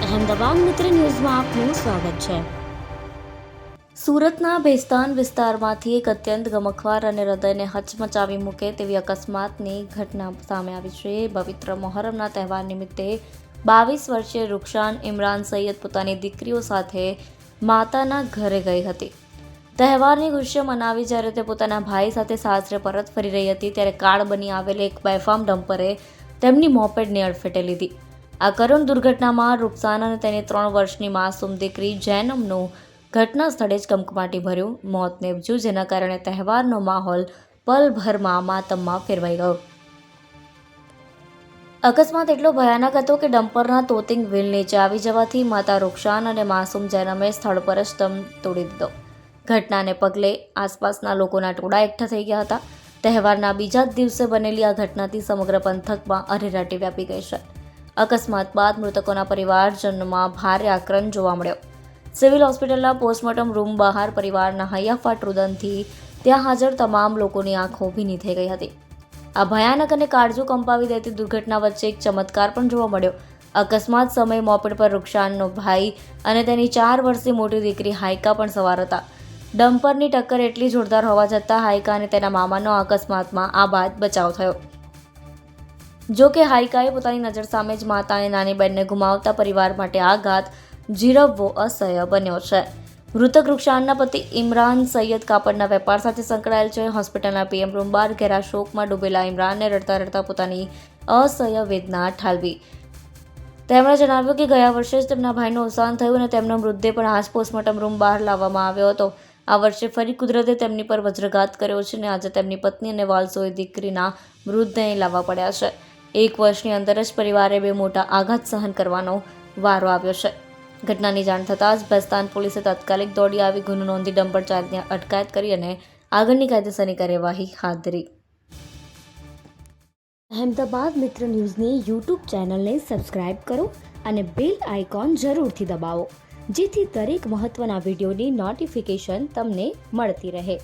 અહેમદાબાદ મિત્ર ન્યૂઝમાં આપનું સ્વાગત છે। સુરતના ભેસ્તાન વિસ્તારમાંથી એક અત્યંત ગમખ્વાર અને હૃદયને હચમચાવી મૂકે તેવી અકસ્માતની ઘટના સામે આવી છે। પવિત્ર મોહરમના તહેવાર નિમિત્તે 22 વર્ષીય રૂક્ષાન ઇમરાન સૈયદ પોતાની દીકરીઓ સાથે માતાના ઘરે ગઈ હતી। તહેવારની ખુશીઓ મનાવી જ્યારે તે પોતાના ભાઈ સાથે સાસરે પરત ફરી રહી હતી ત્યારે કાર બની આવેલ એક બેફામ ડમ્પરે તેમની મોપેડની અડફેટે લીધી। આ કરુણ દુર્ઘટનામાં રૂક્ષાન અને તેની 3 વર્ષની માસૂમ દીકરી જૈનમનું ઘટના સ્થળે જ કમકમાટીભર્યું મોત નીપજ્યું, જેના કારણે તહેવારનો માહોલ પલભરમાં માતમમાં ફેરવાઈ ગયો। અકસ્માત એટલો ભયાનક હતો કે ડમ્પરના તોતિંગ વ્હીલ નીચે આવી જવાથી માતા રૂક્ષાન અને માસૂમ જૈનમે સ્થળ પર જ દમ તોડી દીધો। ઘટનાને પગલે આસપાસના લોકોના ટોળા એકઠા થઈ ગયા હતા। તહેવારના બીજા જ દિવસે બનેલી આ ઘટનાથી સમગ્ર પંથકમાં અરેરાટી વ્યાપી ગઈ છે। અકસ્માત બાદ મૃતકોના પરિવારજનોમાં ભારે આક્રંદ જોવા મળ્યો। સિવિલ હોસ્પિટલના પોસ્ટમોર્ટમ રૂમ બહાર પરિવારના હૈયાફાટ રુદનથી ત્યાં હાજર તમામ લોકોની આંખો ભીની થઈ ગઈ હતી। આ ભયાનક અને કાળજું કંપાવી દેતી દુર્ઘટના વચ્ચે એક ચમત્કાર પણ જોવા મળ્યો। અકસ્માત સમયે મોપેડ પર રૂક્ષાનનો ભાઈ અને તેની 4 વર્ષની મોટી દીકરી હાઈકા પણ સવાર હતા। ડમ્પરની ટક્કર એટલી જોરદાર હોવા છતાં હાઈકા અને તેના મામાનો અકસ્માતમાં આ બાદ બચાવ થયો। જો કે હાઈકાએ પોતાની નજર સામે જ માતા અને નાની બહેનને ગુમાવતા પરિવાર માટે આઘાત જીરવવો અસહ્ય બન્યો છે। મૃતક રૂક્ષાનના પતિ ઇમરાન સૈયદ કાપડના વેપાર સાથે સંકળાયેલ છે। હોસ્પિટલના પીએમ રૂમ બહાર ઘેરા શોકમાં ડૂબેલા ઇમરાનને રડતા રડતા પોતાની અસહ્ય વેદના ઠાલવી। તેમણે જણાવ્યું કે ગયા વર્ષે જ તેમના ભાઈનું અવસાન થયું અને તેમનો મૃતદેહ પણ આ જ પોસ્ટમોર્ટમ રૂમ બહાર લાવવામાં આવ્યો હતો। આ વર્ષે ફરી કુદરતે તેમની પર વજ્રઘાત કર્યો છે અને આજે તેમની પત્ની અને વાલસોઈ દીકરીના મૃતદેહ લાવવા પડ્યા છે। 1 વર્ષની અંદર જ પરિવારે 2 મોટા આઘાત સહન કરવાનો વારો આવ્યો છે। ઘટનાની જાણ થતાં જ ભેસ્તાન પોલીસે તાત્કાલિક દોડી આવી ગુનો નોંધી ડમ્પર ચાલકની અટકાયત કરી અને આગળની કાયદેસરની કાર્યવાહી હાથ ધરી। અહેમદાબાદ મિત્ર ન્યૂઝની યુટ્યુબ ચેનલને સબસ્ક્રાઇબ કરો અને બેલ આઇકોન જરૂરથી દબાવો, જેથી દરેક મહત્ત્વના વિડીયોની નોટિફિકેશન તમને મળતી રહે।